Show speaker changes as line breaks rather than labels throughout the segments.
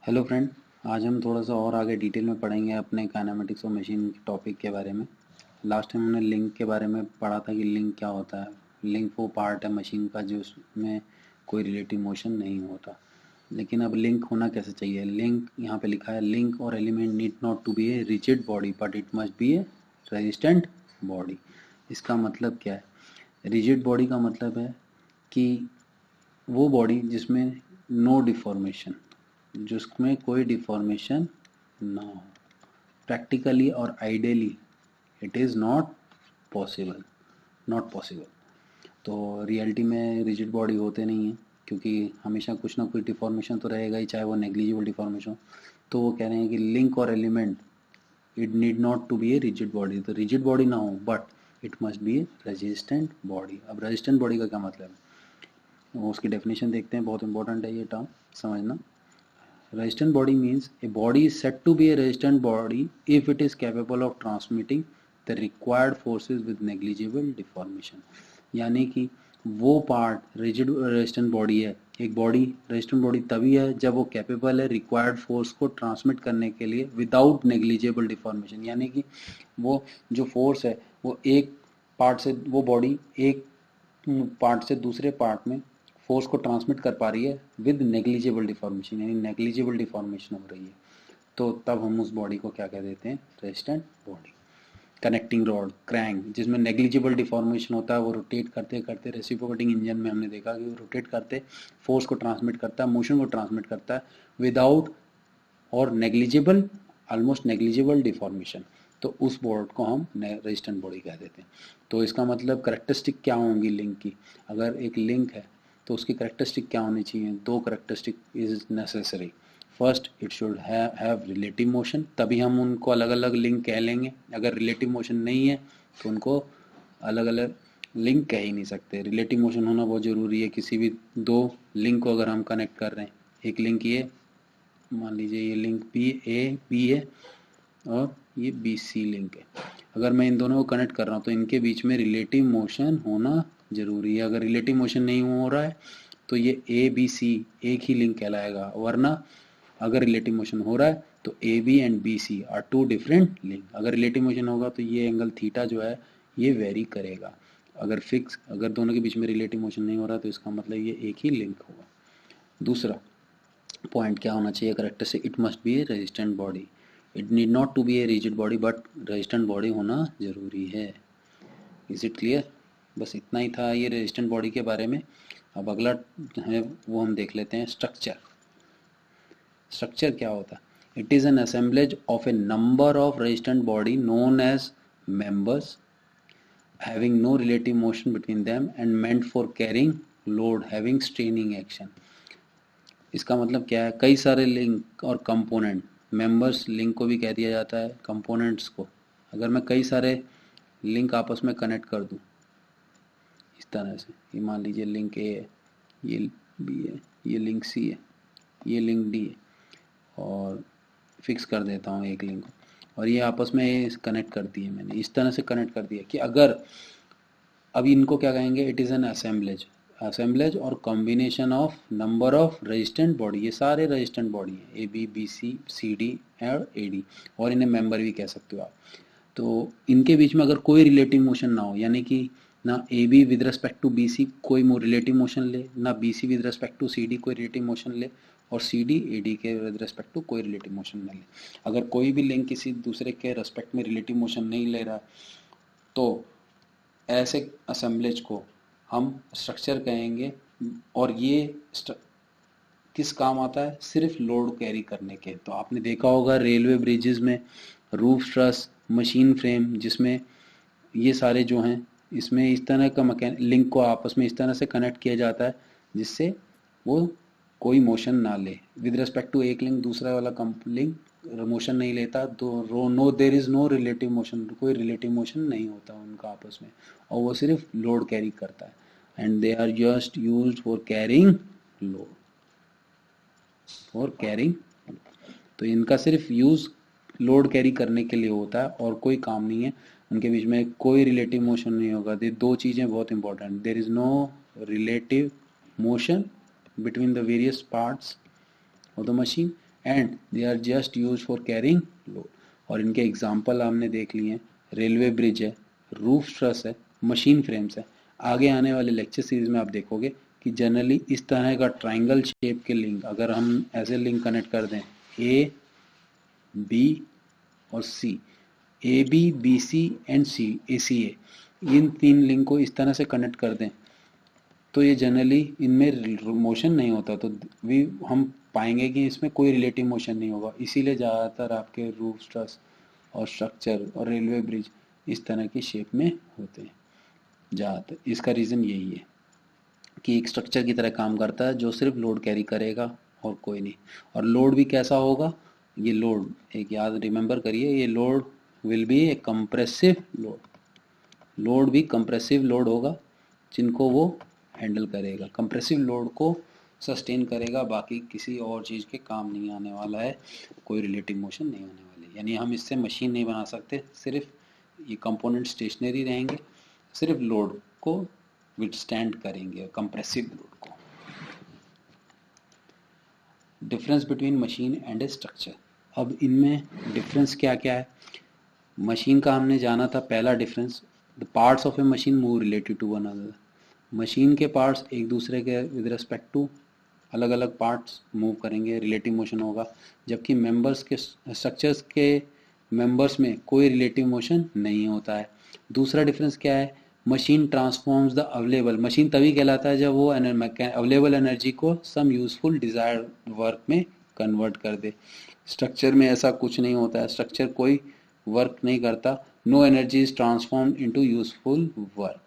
Hello friend. आज हम थोड़ा सा और आगे डिटेल में पढ़ेंगे अपने काइनेमेटिक्स और मशीन टॉपिक के बारे में। लास्ट टाइम हमने लिंक के बारे में पढ़ा था कि लिंक क्या होता है। लिंक वो पार्ट है मशीन का जो उसमें कोई रिलेटिव मोशन नहीं होता। लेकिन अब लिंक होना कैसे चाहिए। लिंक यहाँ पे लिखा है, लिंक और element need not to be a rigid body but it must be a resistant body. इसका मतलब क्या है? रिजिड बॉडी का मतलब है कि वो बॉडी जिसमें नो डिफॉर्मेशन, जिसमें कोई डिफॉर्मेशन ना हो। प्रैक्टिकली और ideally it is not possible. तो रियलिटी में रिजिड बॉडी होते नहीं हैं, क्योंकि हमेशा कुछ ना कुछ डिफॉर्मेशन तो रहेगा ही, चाहे वो नेग्लिजिबल डिफॉर्मेशन हो। तो वो कह रहे हैं कि लिंक और element it need not to be a rigid body, तो रिजिड बॉडी ना हो but it must be a resistant body. अब रेजिस्टेंट बॉडी का क्या मतलब है, वो उसकी डेफिनेशन देखते हैं। बहुत इंपॉर्टेंट है ये टर्म समझना। Resistant body means a body is said to be a resistant body if it is capable of transmitting the required forces with negligible deformation। यानी कि वो पार्ट रिजिड रेजिस्टेंट बॉडी है। एक बॉडी रेजिस्टेंट बॉडी तभी है जब वो capable है रिक्वायर्ड फोर्स को ट्रांसमिट करने के लिए विदाउट नेग्लिजिबल डिफॉर्मेशन। यानी कि वो जो फोर्स है वो एक पार्ट से, वो बॉडी एक पार्ट से दूसरे पार्ट में फोर्स को ट्रांसमिट कर पा रही है विद नेग्लिजिबल डिफॉर्मेशन, यानी नेग्लिजिबल डिफॉर्मेशन हो रही है, तो तब हम उस बॉडी को क्या कह देते हैं? Resistant body. Connecting rod, crank, जिसमें नेग्लिजिबल डिफॉर्मेशन होता है, वो रोटेट करते करते, रेसिप्रोकेटिंग इंजन में हमने देखा कि वो रोटेट करते फोर्स को ट्रांसमिट करता है, मोशन को ट्रांसमिट करता है विदाउट और नेग्लिजिबल, ऑलमोस्ट नेग्लिजिबल डिफॉर्मेशन, तो उस बोर्ड को हम रेजिस्टेंट बॉडी कह देते हैं। तो इसका मतलब करेक्टरिस्टिक क्या होंगी लिंक की? अगर एक लिंक है तो उसकी करेक्टरिस्टिक क्या होनी चाहिए? दो characteristic is necessary. First, it should have relative motion, तभी हम उनको अलग अलग लिंक कह लेंगे। अगर रिलेटिव मोशन नहीं है तो उनको अलग अलग लिंक कह ही नहीं सकते। रिलेटिव मोशन होना बहुत ज़रूरी है किसी भी दो लिंक को अगर हम कनेक्ट कर रहे हैं। एक लिंक ये, मान लीजिए ये लिंक बी है और ये बी सी लिंक है। अगर मैं इन दोनों को कनेक्ट कर रहा हूँ तो इनके बीच में रिलेटिव मोशन होना जरूरी है। अगर रिलेटिव मोशन नहीं हो रहा है तो ये ए बी सी एक ही लिंक कहलाएगा, वरना अगर रिलेटिव मोशन हो रहा है तो A B and B C are two different link. अगर रिलेटिव मोशन होगा तो ये एंगल थीटा जो है ये वेरी करेगा। अगर दोनों के बीच में रिलेटिव मोशन नहीं हो रहा तो इसका मतलब ये एक ही लिंक होगा। दूसरा पॉइंट क्या होना चाहिए characteristic? It must be a resistant body. It need not to be a rigid body but resistant body होना जरूरी है। Is it clear? बस इतना ही था ये रेजिस्टेंट बॉडी के बारे में। अब अगला है वो हम देख लेते हैं, स्ट्रक्चर। स्ट्रक्चर क्या होता है? It is an assemblage of a number of resistant body known as members having no relative motion between them and meant for carrying load having straining action. इसका मतलब क्या है? कई सारे लिंक और कंपोनेंट, मेंबर्स लिंक को भी कह दिया जाता है, कंपोनेंट्स को। अगर मैं कई सारे लिंक आपस में कनेक्ट कर दूं इस तरह से, ये मान लीजिए लिंक ए है, ये बी है, ये लिंक सी है, ये लिंक डी है, और फिक्स कर देता हूँ एक लिंक को, और ये आपस में कनेक्ट कर दिए मैंने, इस तरह से कनेक्ट कर दिया कि अगर, अब इनको क्या कहेंगे? It is an assemblage. Assemblage और combination of number of resistant body, ये सारे रेजिस्टेंट बॉडी हैं, A B B C C D और ए डी, और इन्हें मेंबर भी कह सकते हो आप। तो इनके बीच में अगर कोई रिलेटिव मोशन ना हो, यानी कि ना A B with respect to B C कोई रिलेटिव मोशन ले, ना B C with respect to C D कोई रिलेटिव मोशन ले, और सी डी ए डी के विद रिस्पेक्ट टू कोई रिलेटिव मोशन न ले। अगर कोई भी लिंक किसी दूसरे के रिस्पेक्ट में रिलेटिव मोशन नहीं ले रहा तो ऐसे असेंबलेज को हम स्ट्रक्चर कहेंगे। और ये किस काम आता है? सिर्फ लोड कैरी करने के। तो आपने देखा होगा रेलवे ब्रिजेस में रूफ ट्रस, मशीन फ्रेम, जिसमें ये सारे जो हैं, इसमें इस तरह का लिंक को आपस में इस तरह से कनेक्ट किया जाता है जिससे वो कोई मोशन ना ले। विद रिस्पेक्ट टू एक लिंक दूसरा वाला लिंक मोशन नहीं लेता, तो no there is no relative motion, कोई रिलेटिव मोशन नहीं होता उनका आपस में, और वो सिर्फ लोड कैरी करता है। And they are just used for carrying load, for carrying. तो इनका सिर्फ यूज लोड कैरी करने के लिए होता है और कोई काम नहीं है। उनके बीच में कोई रिलेटिव मोशन नहीं होगा। ये दो चीज़ें बहुत important, there is no relative motion between the various parts of the machine and they are just use for carrying load. और इनके एग्जाम्पल हमने देख लिए हैं, रेलवे ब्रिज है, रूफ ट्रस है, मशीन फ्रेम्स है। आगे आने वाले लेक्चर सीरीज में आप देखोगे कि जनरली इस तरह का ट्राइंगल शेप के लिंक अगर हम ऐसे लिंक कनेक्ट कर दें, ए बी और C, A B B C and C A C A, इन तीन लिंक को इस तरह से कनेक्ट कर दें तो ये जनरली इनमें मोशन नहीं होता, तो भी हम पाएंगे कि इसमें कोई रिलेटिव मोशन नहीं होगा। इसीलिए ज़्यादातर आपके रूफ स्ट्रस और स्ट्रक्चर और रेलवे ब्रिज इस तरह की शेप में होते हैं ज़्यादातर। इसका रीज़न यही है कि एक स्ट्रक्चर की तरह काम करता है जो सिर्फ लोड कैरी करेगा और कोई नहीं। और लोड भी कैसा होगा, ये लोड एक याद रिमेंबर करिए, ये load will be A compressive load. Load भी कंप्रेसिव लोड होगा जिनको वो हैंडल करेगा, कंप्रेसिव लोड को सस्टेन करेगा, बाकी किसी और चीज़ के काम नहीं आने वाला है, कोई रिलेटिव मोशन नहीं होने वाली। यानी हम इससे मशीन नहीं बना सकते, सिर्फ ये कंपोनेंट स्टेशनरी रहेंगे, सिर्फ लोड को विथस्टैंड करेंगे, कंप्रेसिव लोड को। Difference between machine and A structure. अब इनमें डिफरेंस क्या क्या है। मशीन का हमने जाना था पहला difference, the parts of a machine move related to one another. Machine के पार्ट्स एक दूसरे के विद रिस्पेक्ट टू अलग अलग पार्ट्स मूव करेंगे, रिलेटिव मोशन होगा। जबकि मेंबर्स के स्ट्रक्चर्स के मेंबर्स में कोई रिलेटिव मोशन नहीं होता है। दूसरा डिफरेंस क्या है, machine transforms the available, machine तभी कहलाता है जब वो अवेलेबल एनर्जी को सम यूजफुल डिजायर्ड वर्क में कन्वर्ट कर दे। स्ट्रक्चर में ऐसा कुछ नहीं होता है, स्ट्रक्चर कोई वर्क नहीं करता, no energy is transformed into useful work.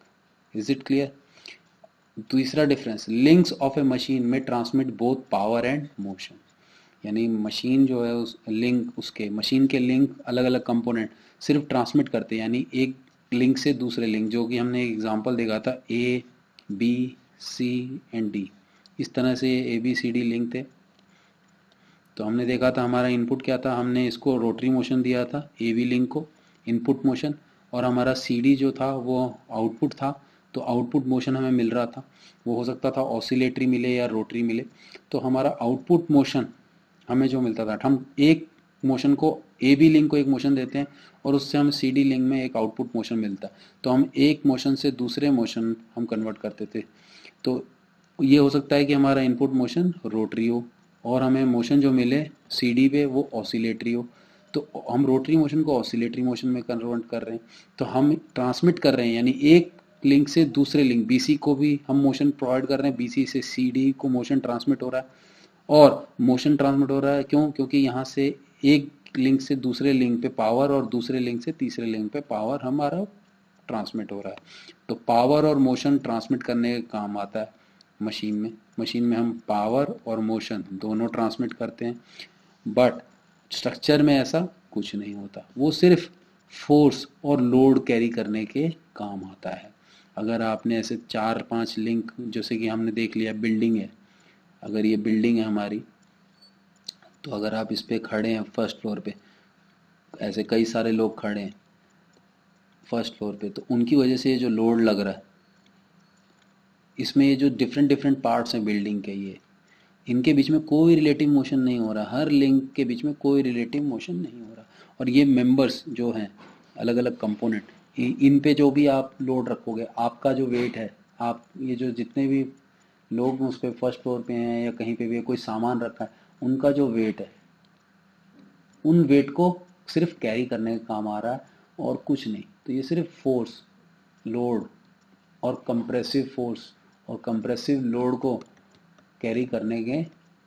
Is it clear. तीसरा difference, links of a machine में transmit both power and motion. यानी मशीन जो है उस लिंक, उसके मशीन के लिंक अलग अलग कंपोनेंट सिर्फ ट्रांसमिट करते हैं, यानी एक लिंक से दूसरे लिंक, जो कि हमने एग्जांपल देखा था A B C and D, इस तरह से A B C D link थे। तो हमने देखा था हमारा इनपुट क्या था, हमने इसको रोटरी मोशन दिया था ए बी लिंक को इनपुट मोशन, और हमारा सी डी जो था वो आउटपुट था। तो आउटपुट मोशन हमें मिल रहा था, वो हो सकता था ऑसिलेटरी मिले या रोटरी मिले। तो हमारा आउटपुट मोशन हमें जो मिलता था, हम एक मोशन को ए बी लिंक को एक मोशन देते हैं और उससे हम सी डी लिंक में एक आउटपुट मोशन मिलता है, तो हम एक मोशन से दूसरे मोशन हम कन्वर्ट करते थे। तो ये हो सकता है कि हमारा इनपुट मोशन रोटरी हो और हमें मोशन जो मिले सी डी पे वो ऑसिलेटरी हो। तो हम रोटरी मोशन को ऑसिलेटरी मोशन में कन्वर्ट कर रहे हैं, तो हम ट्रांसमिट कर रहे हैं, यानी एक लिंक से दूसरे लिंक बीसी को भी हम मोशन प्रोवाइड कर रहे हैं, बीसी से सीडी को मोशन ट्रांसमिट हो रहा है। और मोशन ट्रांसमिट हो रहा है क्यों, क्योंकि यहाँ से एक लिंक से दूसरे लिंक पे पावर और दूसरे लिंक से तीसरे लिंक पे पावर हमारा ट्रांसमिट हो रहा है। तो पावर और मोशन ट्रांसमिट करने का काम आता है मशीन में। मशीन में हम पावर और मोशन दोनों ट्रांसमिट करते हैं, बट स्ट्रक्चर में ऐसा कुछ नहीं होता, वो सिर्फ फोर्स और लोड कैरी करने के काम आता है। अगर आपने ऐसे 4-5 लिंक, जैसे कि हमने देख लिया बिल्डिंग है, अगर ये बिल्डिंग है हमारी, तो अगर आप इस पे खड़े हैं फर्स्ट फ्लोर पे, ऐसे कई सारे लोग खड़े हैं फर्स्ट फ्लोर पे, तो उनकी वजह से ये जो लोड लग रहा है, इसमें ये जो डिफरेंट डिफरेंट पार्ट्स हैं बिल्डिंग के, ये इनके बीच में कोई रिलेटिव मोशन नहीं हो रहा, हर लिंक के बीच में कोई रिलेटिव मोशन नहीं हो रहा। और ये मेंबर्स जो हैं अलग अलग कंपोनेंट, इन पे जो भी आप लोड रखोगे, आपका जो वेट है, आप ये जो जितने भी लोग उस पर फर्स्ट फ्लोर पे हैं या कहीं पे भी कोई सामान रखा है, उनका जो वेट है, उन वेट को सिर्फ कैरी करने का काम आ रहा है और कुछ नहीं। तो ये सिर्फ फोर्स, लोड और कंप्रेसिव फोर्स और कंप्रेसिव लोड को कैरी करने के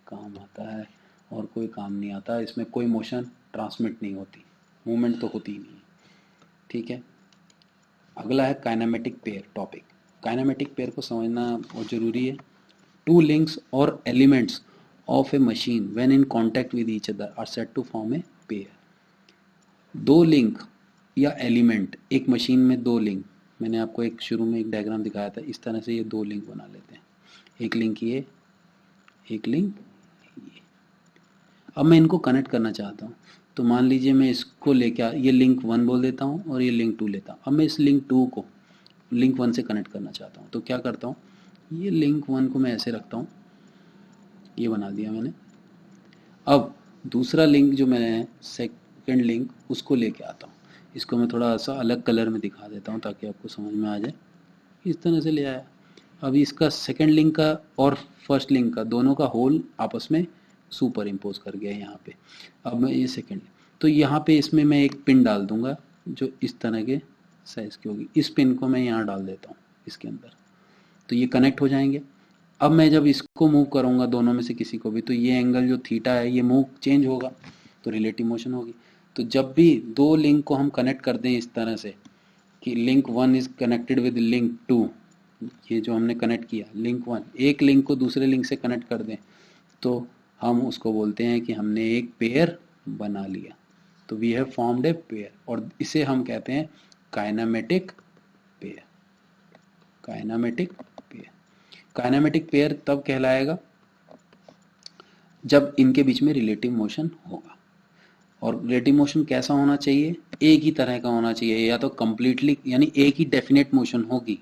काम आता है और कोई काम नहीं आता। इसमें कोई मोशन ट्रांसमिट नहीं होती, मूवमेंट तो होती ही नहीं। ठीक है, अगला है kinematic pair topic. Kinematic pair को समझना बहुत ज़रूरी है। टू लिंक्स और elements of a machine when in contact with each other are said to form a pair. दो लिंक या एलिमेंट, एक मशीन में दो लिंक, मैंने आपको एक शुरू में एक डायग्राम दिखाया था, इस तरह से ये दो लिंक बना लेते हैं, एक लिंक ये, एक लिंक ये। अब मैं इनको कनेक्ट करना चाहता हूँ, तो मान लीजिए मैं इसको लेके ये लिंक 1 बोल देता हूँ और ये लिंक 2 लेता हूँ। अब मैं इस लिंक 2 को लिंक 1 से कनेक्ट करना चाहता हूँ, तो क्या करता हूँ, ये लिंक 1 को मैं ऐसे रखता हूँ, ये बना दिया मैंने। अब दूसरा लिंक जो मैं सेकंड लिंक उसको लेके आता हूँ। इसको मैं थोड़ा सा अलग कलर में दिखा देता हूँ ताकि आपको समझ में आ जाए। इस तरह से ले आया। अब इसका सेकंड लिंक का और फर्स्ट लिंक का दोनों का होल आपस में सुपर इम्पोज कर गया यहाँ पे। अब मैं ये सेकंड, तो यहाँ पे इसमें मैं एक पिन डाल दूंगा जो इस तरह के साइज की होगी। इस पिन को मैं यहाँ डाल देता हूँ इसके अंदर, तो ये कनेक्ट हो जाएंगे। अब मैं जब इसको मूव करूंगा दोनों में से किसी को भी, तो ये एंगल जो थीटा है ये मूव चेंज होगा, तो रिलेटिव मोशन होगी। तो जब भी दो लिंक को हम कनेक्ट कर दें इस तरह से कि link one is connected with link two, ये जो हमने कनेक्ट किया लिंक वन, एक लिंक को दूसरे लिंक से कनेक्ट कर दें, तो हम उसको बोलते हैं कि हमने एक पेयर बना लिया। तो we have formed a pair, और इसे हम कहते हैं kinematic pair. Kinematic pair, kinematic pair तब कहलाएगा जब इनके बीच में रिलेटिव मोशन होगा। और रिलेटिव मोशन कैसा होना चाहिए? एक ही तरह का होना चाहिए, या तो कंप्लीटली यानी एक ही डेफिनेट मोशन होगी,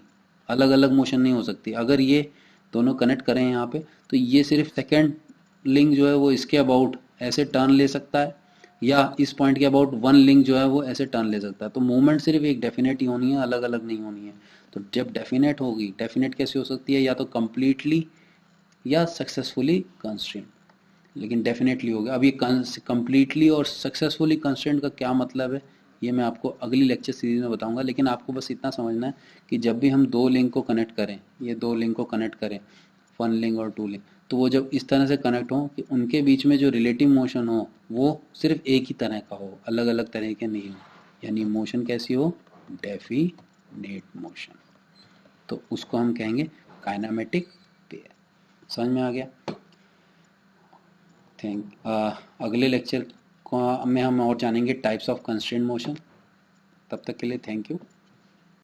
अलग अलग मोशन नहीं हो सकती। अगर ये दोनों कनेक्ट करें यहाँ पे, तो ये सिर्फ सेकेंड लिंक जो है वो इसके अबाउट ऐसे टर्न ले सकता है, या इस पॉइंट के अबाउट वन लिंक जो है वो ऐसे टर्न ले सकता है। तो मूवमेंट सिर्फ एक डेफिनेट ही होनी है, अलग अलग नहीं होनी है। तो जब डेफिनेट होगी, डेफिनेट कैसे हो सकती है? या तो कंप्लीटली या सक्सेसफुली कंस्ट्रेंट, लेकिन डेफिनेटली होगा। अब ये कंप्लीटली और सक्सेसफुली कंस्ट्रेंट का क्या मतलब है, ये मैं आपको अगली लेक्चर सीरीज में बताऊंगा। लेकिन आपको बस इतना समझना है कि जब भी हम दो लिंक को कनेक्ट करें, ये दो लिंक को कनेक्ट करें, वन लिंक और टू लिंक, तो वो जब इस तरह से कनेक्ट हो कि उनके बीच में जो रिलेटिव मोशन हो वो सिर्फ एक ही तरह का हो, अलग अलग तरह के नहीं हो। यानी मोशन कैसी हो? Definite motion. तो उसको हम कहेंगे काइनेमेटिक पेयर। समझ में आ गया? अगले लेक्चर में हम और जानेंगे टाइप्स ऑफ कंस्ट्रेंट मोशन। तब तक के लिए थैंक यू।